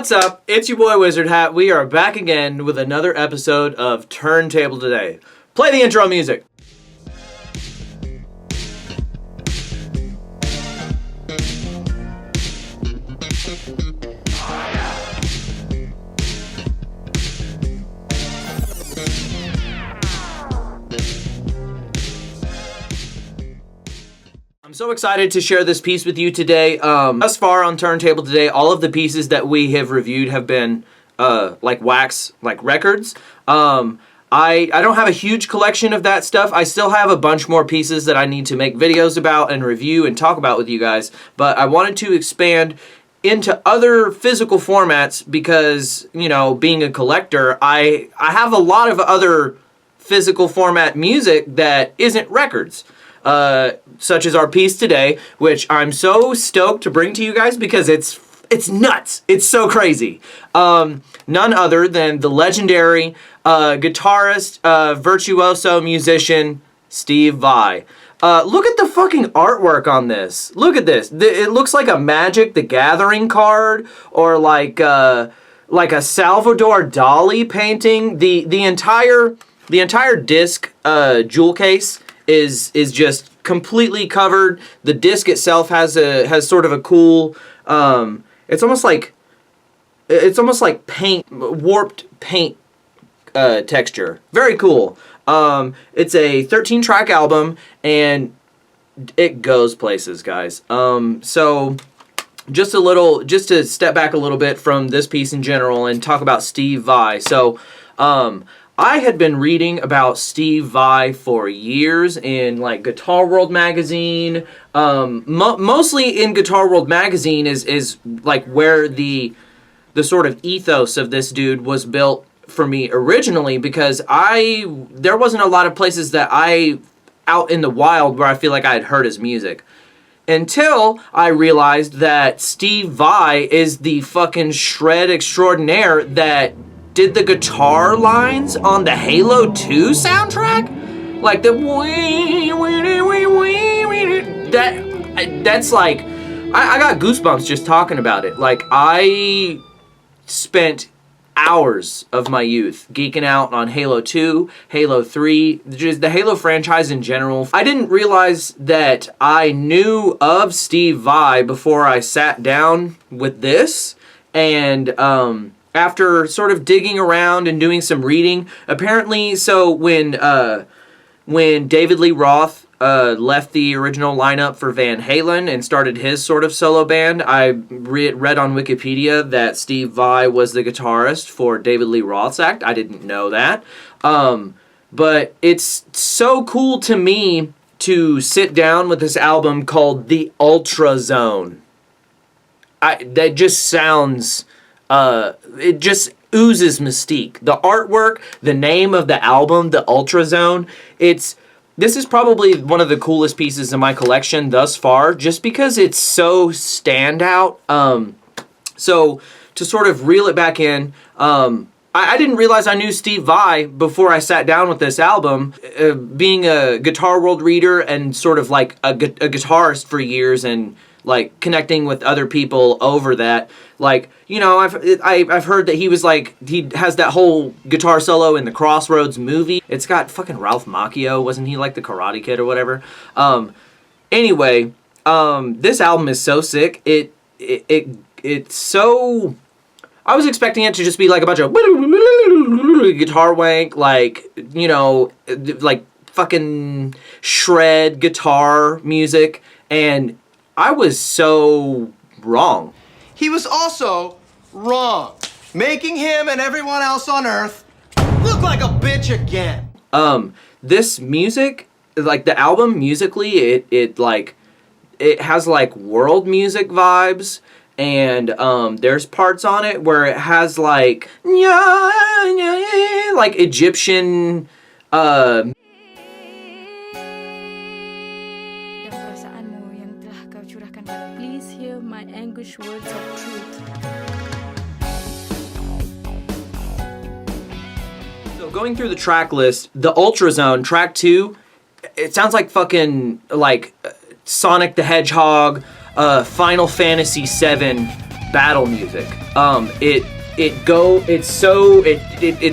What's up? It's your boy Wizard Hat. We are back again with another episode of Turntable Today. Play the intro music. I'm so excited to share this piece with you today. Thus far on Turntable Today, all of the pieces that we have reviewed have been like wax, like records. I don't have a huge collection of that stuff. I still have a bunch more pieces that I need to make videos about and review and talk about with you guys. But I wanted to expand into other physical formats because, you know, being a collector, I have a lot of other physical format music that isn't records. Such as our piece today, which I'm so stoked to bring to you guys because it's nuts. It's so crazy. None other than the legendary guitarist, virtuoso musician, Steve Vai. Look at the fucking artwork on this. Look at this. It looks like a Magic the Gathering card or like a Salvador Dali painting. The entire disc jewel case is just completely covered. The disc itself has sort of a cool it's almost like paint, warped paint texture. Very cool. It's a 13-track album and it goes places, guys. So just to step back a little bit from this piece in general and talk about Steve Vai. So I had been reading about Steve Vai for years in like Guitar World magazine. Mostly in Guitar World magazine is like where the sort of ethos of this dude was built for me originally, because there wasn't a lot of places that out in the wild where I feel like I had heard his music. Until I realized that Steve Vai is the fucking shred extraordinaire that did the guitar lines on the Halo 2 soundtrack? Like the that's like, I got goosebumps just talking about it. Like, I spent hours of my youth geeking out on Halo 2, Halo 3, just the Halo franchise in general. I didn't realize that I knew of Steve Vai before I sat down with this, and after sort of digging around and doing some reading, apparently, so when David Lee Roth left the original lineup for Van Halen and started his sort of solo band, I read on Wikipedia that Steve Vai was the guitarist for David Lee Roth's act. I didn't know that. But it's so cool to me to sit down with this album called The Ultra Zone. That just sounds... it just oozes mystique. The artwork, the name of the album, The Ultra Zone, this is probably one of the coolest pieces in my collection thus far, just because it's so standout. So to sort of reel it back in, I didn't realize I knew Steve Vai before I sat down with this album. Being a Guitar World reader and sort of like a guitarist for years and like connecting with other people over that, like, you know, I've heard that he has that whole guitar solo in the Crossroads movie. It's got fucking Ralph Macchio, wasn't he like the Karate Kid or whatever? Anyway, this album is so sick. It's so... I was expecting it to just be like a bunch of guitar wank, like, you know, like fucking shred guitar music, and I was so wrong. He was also wrong, making him and everyone else on Earth look like a bitch again. This music, like the album musically, it has like world music vibes, and there's parts on it where it has like Egyptian Please hear my anguish words of truth. So going through the track list, the Ultra Zone, track 2, it sounds like fucking like Sonic the Hedgehog, Final Fantasy VII battle music. It's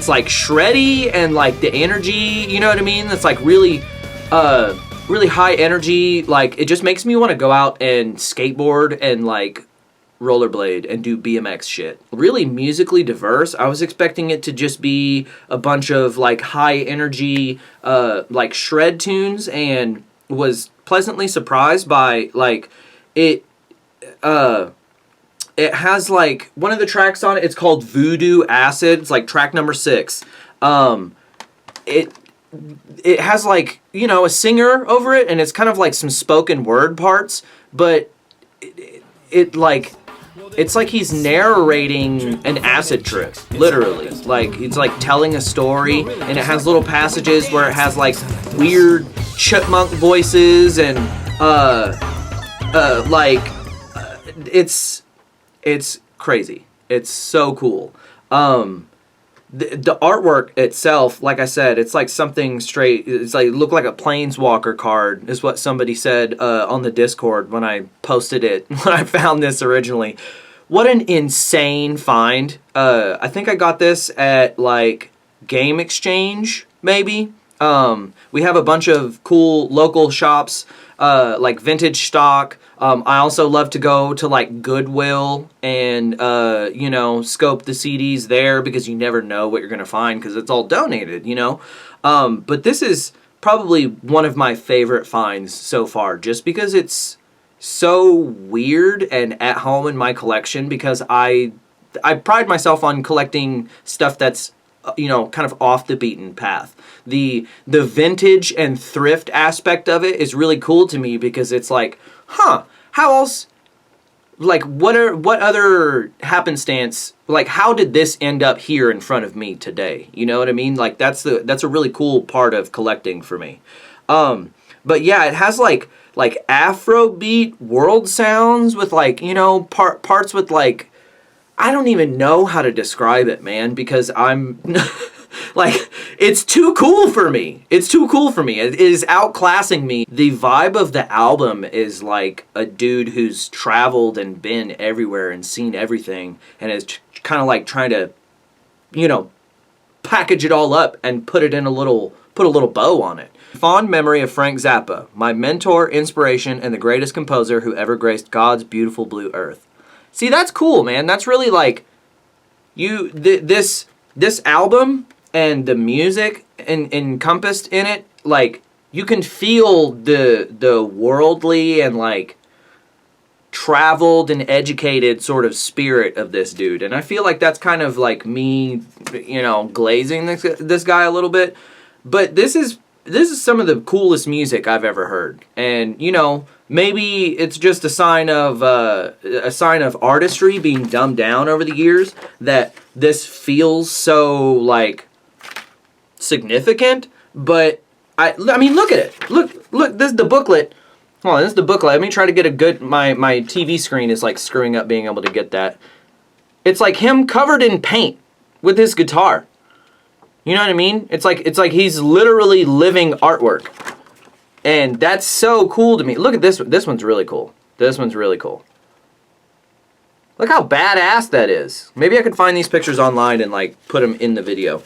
like shreddy and like the energy, you know what I mean? That's like really high energy. Like, it just makes me want to go out and skateboard and like rollerblade and do BMX shit. Really musically diverse. I was expecting it to just be a bunch of like high energy like shred tunes, and was pleasantly surprised by like it has like one of the tracks on it, it's called Voodoo Acid. It's like track number 6. It has like, you know, a singer over it, and it's kind of like some spoken word parts, but it's like he's narrating an acid trip, literally. Like, it's like telling a story, and it has little passages where it has like weird chipmunk voices, and it's crazy. It's so cool. The artwork itself, like I said, it's like something straight. It's like, look like a Planeswalker card, is what somebody said on the Discord when I posted it, when I found this originally. What an insane find. I think I got this at like Game Exchange, maybe. We have a bunch of cool local shops, like vintage stock. I also love to go to like Goodwill and, you know, scope the CDs there, because you never know what you're going to find because it's all donated, you know. But this is probably one of my favorite finds so far, just because it's so weird and at home in my collection, because I pride myself on collecting stuff that's, you know, kind of off the beaten path. The vintage and thrift aspect of it is really cool to me, because it's like, how else, like, what other happenstance, like, how did this end up here in front of me today? You know what I mean? Like, that's a really cool part of collecting for me. But yeah, it has like Afrobeat world sounds with like, you know, parts with like, I don't even know how to describe it, man, because I'm like, it's too cool for me. It's too cool for me. It is outclassing me. The vibe of the album is like a dude who's traveled and been everywhere and seen everything, and is kind of like trying to, you know, package it all up and put a little bow on it. Fond memory of Frank Zappa, my mentor, inspiration, and the greatest composer who ever graced God's beautiful blue earth. See, that's cool, man. That's really like, this album and the music encompassed in it, like, you can feel the worldly and like traveled and educated sort of spirit of this dude, and I feel like that's kind of like me, you know, glazing this guy a little bit. But this is some of the coolest music I've ever heard, and you know, maybe it's just a sign of artistry being dumbed down over the years, that this feels so like significant. But I mean, look at it. Look. This is the booklet. Hold on, this is the booklet. Let me try to get a good. My TV screen is like screwing up being able to get that. It's like him covered in paint with his guitar. You know what I mean? It's like he's literally living artwork. And that's so cool to me. Look at this one. This one's really cool. This one's really cool. Look how badass that is. Maybe I could find these pictures online and like put them in the video.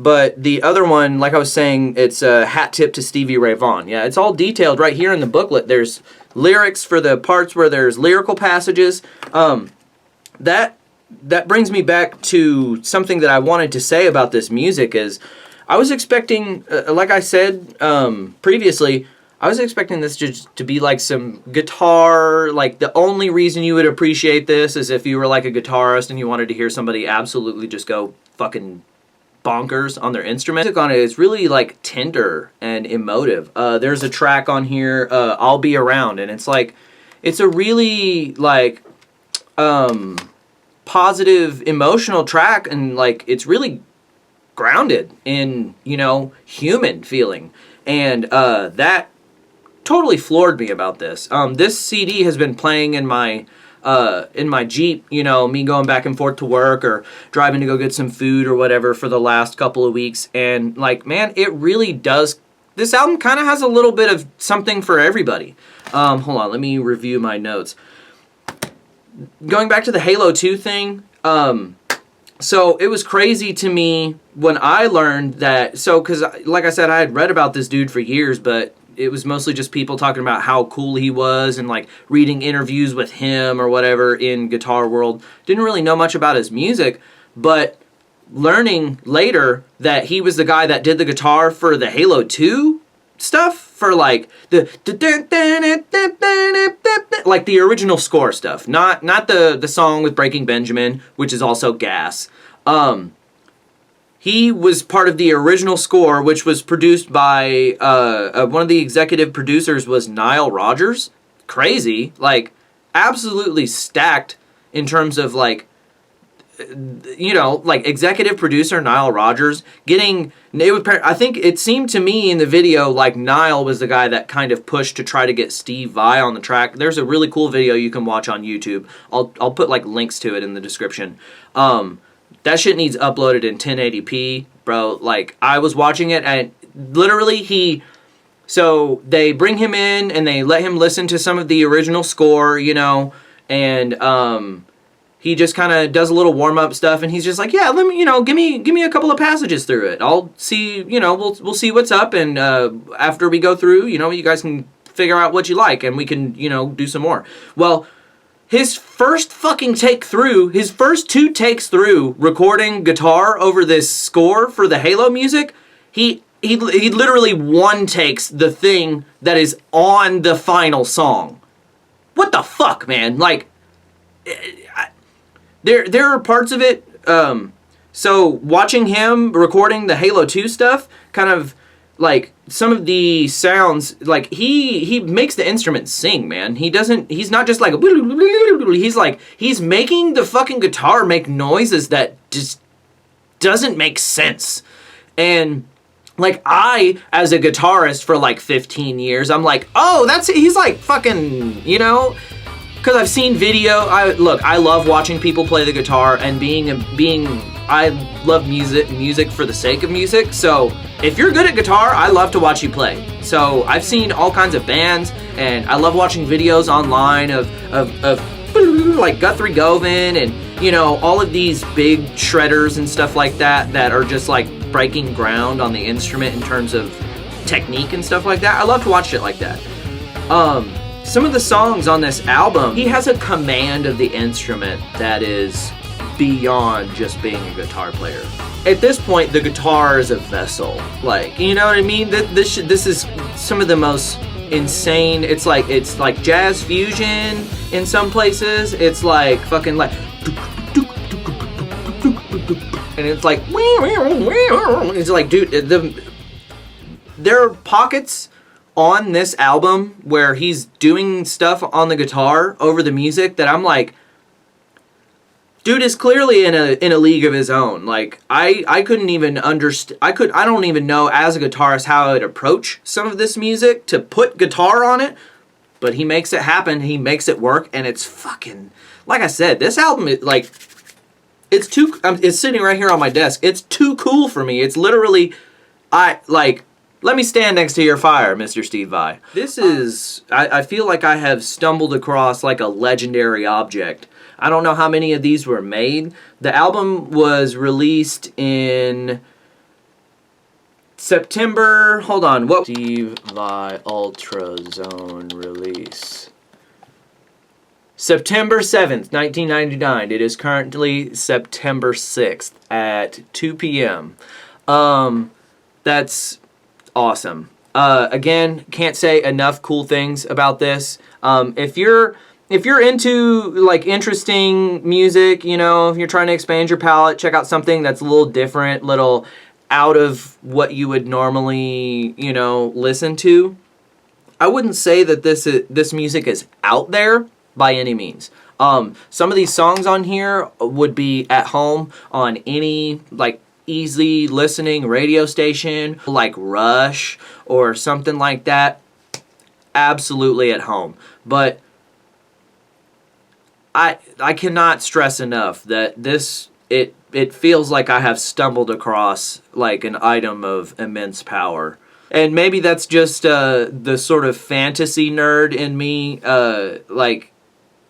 But the other one, like I was saying, it's a hat tip to Stevie Ray Vaughan. Yeah, it's all detailed right here in the booklet. There's lyrics for the parts where there's lyrical passages. That brings me back to something that I wanted to say about this music. Is I was expecting, like I said previously, I was expecting this to be like some guitar, like the only reason you would appreciate this is if you were like a guitarist and you wanted to hear somebody absolutely just go fucking bonkers on their instrument. The music on it is really like tender and emotive. There's a track on here, I'll Be Around, and it's like, it's a really like positive emotional track, and like it's really grounded in, you know, human feeling, and that totally floored me about this. This CD has been playing in my Jeep, you know, me going back and forth to work or driving to go get some food or whatever for the last couple of weeks, and like, man, it really does. This album kind of has a little bit of something for everybody. Hold on, let me review my notes. going back to the Halo 2 thing, so it was crazy to me when I learned that, because like I said, I had read about this dude for years, but it was mostly just people talking about how cool he was and like reading interviews with him or whatever in guitar world. Didn't really know much about his music, but learning later that he was the guy that did the guitar for the Halo 2 stuff, for like the like the original score stuff, not the song with Breaking Benjamin, which is also gas. He was part of the original score, which was produced by one of the executive producers was Nile Rodgers. Crazy, like absolutely stacked in terms of like, you know, like executive producer Nile Rodgers getting I think it seemed to me in the video like Nile was the guy that kind of pushed to try to get Steve Vai on the track. There's a really cool video you can watch on YouTube. I'll put like links to it in the description. That shit needs uploaded in 1080p, bro. Like I was watching it and literally so they bring him in and they let him listen to some of the original score, you know, and he just kind of does a little warm-up stuff, and he's just like, yeah, let me, you know, give me a couple of passages through it. I'll see, you know, we'll see what's up, and after we go through, you know, you guys can figure out what you like, and we can, you know, do some more. Well, his first fucking take through, his first 2 takes through recording guitar over this score for the Halo music, he literally one takes the thing that is on the final song. What the fuck, man? Like, There are parts of it, so watching him recording the Halo 2 stuff, kind of, like, some of the sounds, like, he makes the instruments sing, man. He's not just like, he's making the fucking guitar make noises that just doesn't make sense. And, like, I, as a guitarist for, like, 15 years, I'm like, oh, he's like fucking, you know... Because I've seen video, I love watching people play the guitar and I love music for the sake of music. So if you're good at guitar, I love to watch you play. So I've seen all kinds of bands, and I love watching videos online of like Guthrie Govan and, you know, all of these big shredders and stuff like that are just like breaking ground on the instrument in terms of technique and stuff like that. I love to watch shit like that. Some of the songs on this album, he has a command of the instrument that is beyond just being a guitar player. At this point, the guitar is a vessel. Like, you know what I mean? This is some of the most insane. It's like jazz fusion in some places. It's like fucking like, and it's like, it's like, dude, there are pockets on this album where he's doing stuff on the guitar over the music that I'm like, dude is clearly in a league of his own. Like I couldn't even understand. I don't even know as a guitarist how I would approach some of this music to put guitar on it, but he makes it happen. He makes it work, and it's fucking, like I said, this album is like, it's sitting right here on my desk. It's too cool for me. It's literally, let me stand next to your fire, Mr. Steve Vai. This is, I feel like I have stumbled across like a legendary object. I don't know how many of these were made. The album was released in September, hold on, what? Steve Vai Ultra Zone release. September 7th, 1999. It is currently September 6th at 2 p.m. That's awesome. Again, can't say enough cool things about this. If you're into like interesting music, you know, if you're trying to expand your palette, check out something that's a little different, little out of what you would normally, you know, listen to. I wouldn't say that this music is out there by any means. Some of these songs on here would be at home on any like easy listening radio station like Rush or something like that. Absolutely at home. But I cannot stress enough that it feels like I have stumbled across like an item of immense power. And maybe that's just the sort of fantasy nerd in me, like,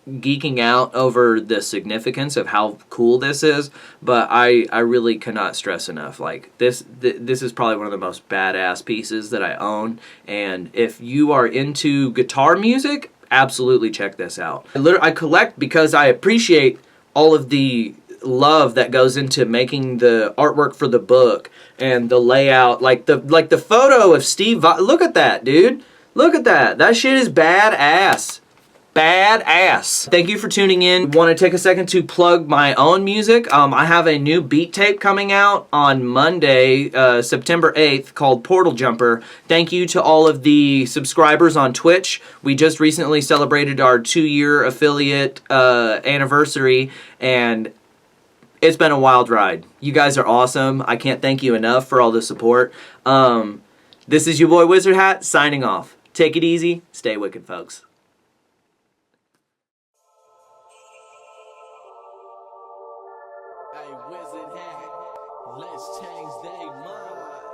geeking out over the significance of how cool this is, but I really cannot stress enough. Like this is probably one of the most badass pieces that I own, and if you are into guitar music, absolutely check this out. I collect because I appreciate all of the love that goes into making the artwork for the book and the layout, like the photo of Steve Vai. Look at that, dude. Look at that. That shit is badass. Badass. Thank you for tuning in. Want to take a second to plug my own music. I have a new beat tape coming out on Monday, September 8th, called Portal Jumper. Thank you to all of the subscribers on Twitch. We just recently celebrated our 2-year affiliate anniversary, and it's been a wild ride. You guys are awesome. I can't thank you enough for all the support. This is your boy Wizard Hat signing off. Take it easy. Stay wicked, folks. Hey, Wizard Hat, let's change their mind.